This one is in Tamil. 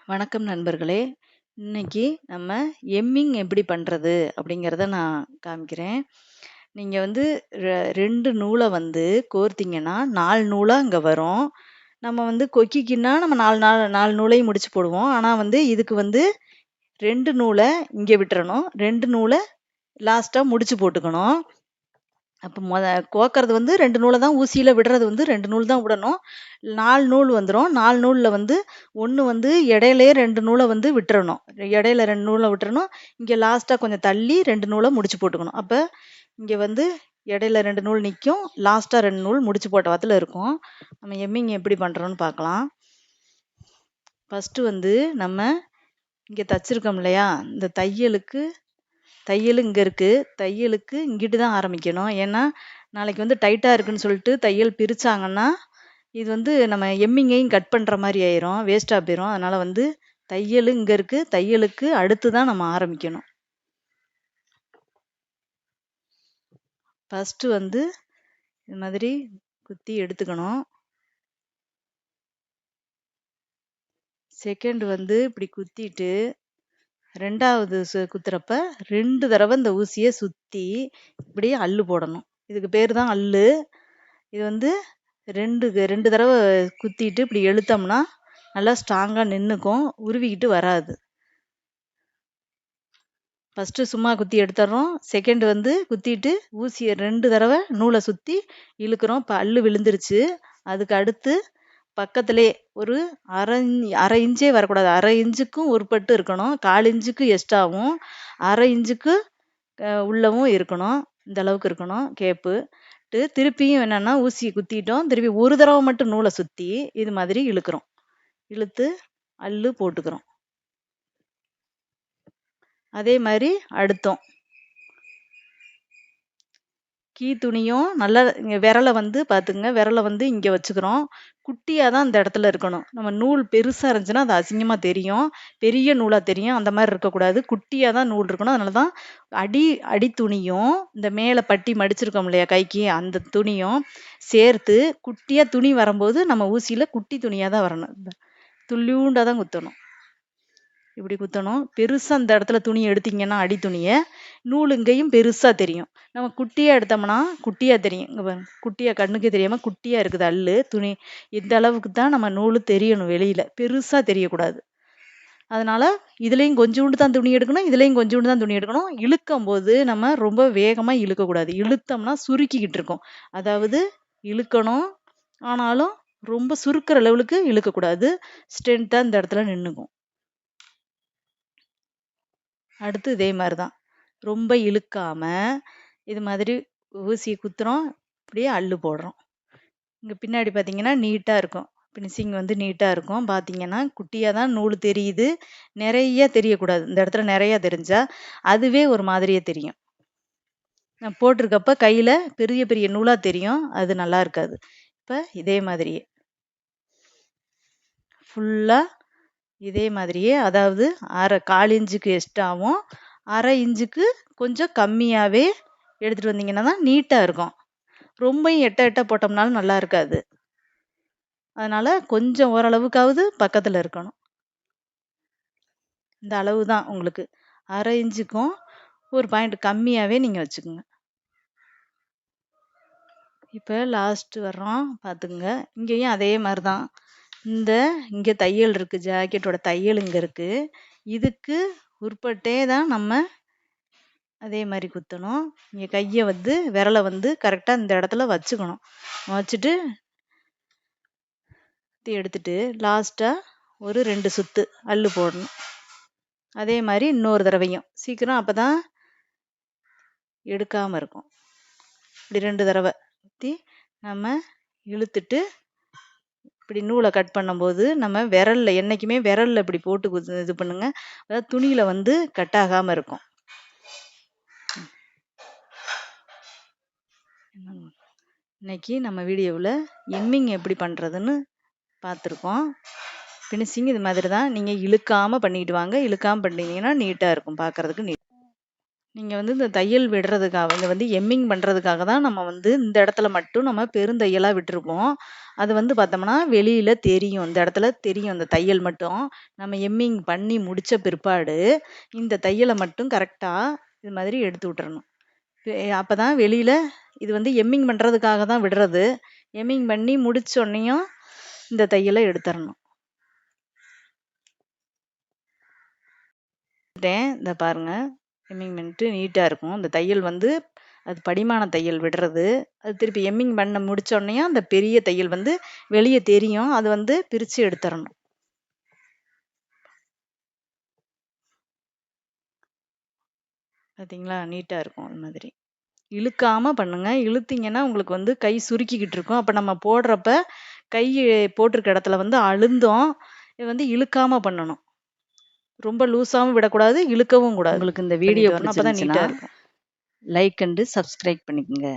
வணக்கம் நண்பர்களே. இன்னைக்கு நம்ம எம்மிங் எப்படி பண்றது அப்படிங்கிறத நான் காமிக்கிறேன். நீங்க வந்து 2 நூலை வந்து கோர்த்தீங்கன்னா 4 நூலா இங்க வரும். நம்ம வந்து கொக்கிக்குன்னா நம்ம 4 நூலையும் முடிச்சு போடுவோம். ஆனா வந்து இதுக்கு வந்து 2 நூலை இங்க விட்டுறணும். 2 நூலை லாஸ்ட்டா முடிச்சு போட்டுக்கணும். அப்ப கோக்கறது வந்து 2 நூல தான் ஊசியில விடுறது வந்து 2 நூல் தான் விடணும். 4 நூல் வந்துரும். 4 நூல்ல வந்து 1 வந்து இடையிலேயே 2 நூல வந்து விட்டுறணும். இடையில 2 நூல விட்டுறணும். இங்க லாஸ்ட்டா கொஞ்சம் தள்ளி 2 நூல முடிச்சு போட்டுக்கணும். அப்ப இங்க வந்து இடையில 2 நூல் நிக்கும். லாஸ்ட்டா 2 நூல் முடிச்சு போட்ட வாத்துல இருக்கும். நம்ம எம்மிங் எப்படி பண்றோம்னு பார்க்கலாம். ஃபர்ஸ்ட் வந்து நம்ம இங்க தச்சிருக்கோம் இல்லையா? இந்த தையல் இங்க இருக்கு. தையலுக்கு இங்கிட்டு தான் ஆரம்பிக்கணும். ஏன்னா, நாளைக்கு வந்து டைட்டா இருக்குன்னு சொல்லிட்டு தையல் பிரிச்சாங்கன்னா, இது வந்து நம்ம எம்மிங்கையும் கட் பண்ற மாரி ஆயிரும். வேஸ்ட்டா போயிரும். அதனால வந்து தையல் இங்க இருக்கு. தையலுக்கு அடுத்து தான் நம்ம ஆரம்பிக்கணும். ஃபர்ஸ்ட் வந்து இது மாதிரி குத்தி எடுத்துக்கணும். செகண்ட் வந்து இப்படி குத்திட்டு 2வது குத்துறப்ப 2 தடவ இந்த ஊசிய சுத்தி இப்படியே அள்ளு போடணும். இதுக்கு பேரு தான் அள்ளு. இது வந்து 2 தடவ குத்திட்டு இப்படி இழுத்தோம்னா, நல்லா ஸ்ட்ராங்கா நின்னுக்கும். உருவிக்கிட்டு வராது. ஃபர்ஸ்ட் சும்மா குத்தி எடுத்துர்றோம். செகண்ட் வந்து குத்திட்டு ஊசிய 2 தடவ நூல சுத்தி இழுக்குறோம். இப்ப அள்ளு விழுந்துருச்சு. அதுக்கு அடுத்து பக்கத்திலே ஒரு 1/2 இஞ்சே வரக்கூடாது. 1/2 இன்ச்சுக்கும் உட்பட்டு இருக்கணும். 1/4 இன்ச்சுக்கு எக்ஸ்ட்ராவும், 1/2 இன்ச்சுக்கு உள்ளவும் இருக்கணும். இந்த அளவுக்கு இருக்கணும் கேப்பு. திருப்பியும் என்னன்னா ஊசிய குத்திட்டோம். திருப்பி ஒரு தடவ மட்டும் நூல சுத்தி இது மாதிரி இழுக்கிறோம். இழுத்து அள்ளு போட்டுக்கிறோம். அதே மாதிரி அடுத்தோம். துணியும் நல்லா விரல வந்து பாத்துங்க. விரல வந்து இங்க வச்சுக்கிறோம். குட்டியா தான் இந்த இடத்துல இருக்கணும். நம்ம நூல் பெருசா இருந்துச்சுன்னா அது அசிங்கமா தெரியும். பெரிய நூலா தெரியும். அந்த மாதிரி இருக்கக்கூடாது. குட்டியா தான் நூல் இருக்கணும். அதனால தான் அடி துணியும் இந்த மேல பட்டி மடிச்சிருக்கோம் இல்லையா கைக்கு, அந்த துணியும் சேர்த்து குட்டியா துணி வரும்போது நம்ம ஊசியில குட்டி துணியா தான் வரணும். துள்ளியூண்டா தான் குத்தணும். இப்படி குத்தணும். பெருசா அந்த இடத்துல துணி எடுத்தீங்கன்னா அடி துணிய, நூல் இங்கேயும் பெருசா தெரியும். நம்ம குட்டியா எடுத்தோம்னா குட்டியா தெரியும். இங்க பாருங்க. குட்டியா கண்ணுக்கே தெரியாம குட்டியா இருக்குது அள்ளு. துணி இந்த அளவுக்கு தான் நம்ம நூலு தெரியணும் வெளியில. பெருசா தெரியக்கூடாது. அதனால இதுலயும் கொஞ்சூண்டு தான் துணி எடுக்கணும். இதுலயும் கொஞ்சூண்டு தான் துணி எடுக்கணும். இழுக்கும்போது நம்ம ரொம்ப வேகமா இழுக்கக்கூடாது. இழுத்தோம்னா சுருக்கிக்கிட்டு இருக்கும். அதாவது இழுக்கணும். ஆனாலும் ரொம்ப சுருக்குற லெவலுக்கு இழுக்கக்கூடாது. ஸ்ட்ரென்த்தா இந்த இடத்துல நின்னுக்கும். அடுத்து இதே மாதிரி தான். ரொம்ப இழுக்காம இது மாதிரி ஊசிய குத்துறோம். அப்படியே அள்ளு போடுறோம். இங்க பின்னாடி பார்த்தீங்கன்னா நீட்டா இருக்கும். ஃபினிஷிங் வந்து நீட்டா இருக்கும். பார்த்தீங்கன்னா குட்டியா தான் நூல் தெரியுது. நிறைய தெரியக்கூடாது. இந்த இடத்துல நிறைய தெரிஞ்சா அதுவே ஒரு மாதிரியே தெரியும். நான் போட்டிருக்கப்ப கையில பெரிய பெரிய நூலா தெரியும். அது நல்லா இருக்காது. இப்ப இதே மாதிரியே ஃபுல்லா இதே மாதிரியே அதாவது 1/4 இன்ச்சுக்கு எக்ஸ்ட்ராவும் 1/2 இன்ச்சுக்கு கொஞ்சம் கம்மியாவே எடுத்துட்டு வந்தீங்கன்னா தான் நீட்டா இருக்கும். ரொம்பயும் எட்ட போட்டோம்னாலும் நல்லா இருக்காது. அதனால கொஞ்சம் ஓரளவுக்காவது பக்கத்துல இருக்கணும். இந்த அளவு தான் உங்களுக்கு. 1/2 இன்ச்சுக்கும் ஒரு பாயிண்ட் கம்மியாவே நீங்க வச்சுக்கோங்க. இப்ப லாஸ்ட் வர்றோம் பார்த்துக்குங்க. இங்கேயும் அதே மாதிரி தான். இங்க தையல் இருக்கு. ஜாக்கெட்டோட தையல் இங்க இருக்கு. இதுக்கு உட்பட்டே தான் நம்ம அதே மாதிரி குத்தணும். இங்க கைய வந்து விரல வந்து கரெக்டா இந்த இடத்துல வச்சுக்கணும். வச்சுட்டு எடுத்துட்டு லாஸ்டா ஒரு 2 சுத்து அள்ளு போடணும். அதே மாதிரி இன்னொரு தடவையும் சீக்கிரம் அப்பதான் எடுக்காம இருக்கும். இப்படி 2 தடவை ஊத்தி நம்ம இழுத்துட்டு இப்படி நூலை கட் பண்ணும்போது நம்ம விரல்ல என்னைக்குமே விரல்ல இப்படி போட்டு இது பண்ணுங்க. அதாவது துணியில வந்து கட் ஆகாம இருக்கும். இன்னைக்கு நம்ம வீடியோவில் எம்மிங் எப்படி பண்றதுன்னு பார்த்துருக்கோம். ஃபினிஷிங் இது மாதிரி தான். நீங்க இழுக்காம பண்ணிட்டு வாங்க. இழுக்காம பண்ணீங்கன்னா நீட்டா இருக்கும். பார்க்கறதுக்கு நீங்க வந்து இந்த தையல் விடுறதுக்காக இங்க வந்து எம்மிங் பண்றதுக்காக தான் நம்ம வந்து இந்த இடத்துல மட்டும் நம்ம பெருந்தையலா விட்டுருப்போம். அது வந்து பார்த்தோம்னா, வெளியில தெரியும். இந்த இடத்துல தெரியும் இந்த தையல் மட்டும். நம்ம எம்மிங் பண்ணி முடிச்ச பிற்பாடு, இந்த தையல மட்டும் கரெக்ட்டா இது மாதிரி எடுத்து விட்டுறணும். அப்பதான் வெளியில இது வந்து எம்மிங் பண்றதுக்காக தான் விடுறது. எம்மிங் பண்ணி முடிச்சோனையும் இந்த தையல எடுத்துறணும். இந்த பாருங்க. எம்மிங் பண்ணிட்டு நீட்டா இருக்கும். இந்த தையல் வந்து அது படிமான தையல் விடுறது. அது திருப்பி எம்மிங் பண்ண முடிச்சோனையும் அந்த பெரிய தையல் வந்து வெளிய தெரியும். அது வந்து பிரிச்சு எடுத்துறணும். பார்த்தீங்களா? நீட்டா இருக்கும் அது மாதிரி. இழுக்காம பண்ணுங்க. இழுத்தீங்கன்னா உங்களுக்கு வந்து கை சுருக்கிக்கிட்டு இருக்கும். அப்ப நம்ம போடுறப்ப கை போட்டிருக்க இடத்துல வந்து அழுந்தம். இது வந்து இழுக்காம பண்ணணும். ரொம்ப லூஸாவும் விடக்கூடாது, இழுக்கவும் கூடாது. உங்களுக்கு இந்த வீடியோ பண்ணிட்டு வரணும். அப்பதான் பிடிச்சிருந்துச்சுன்னா, நீட்டா இருக்கும். லைக் அண்ட் சப்ஸ்கிரைப் பண்ணிக்கங்க.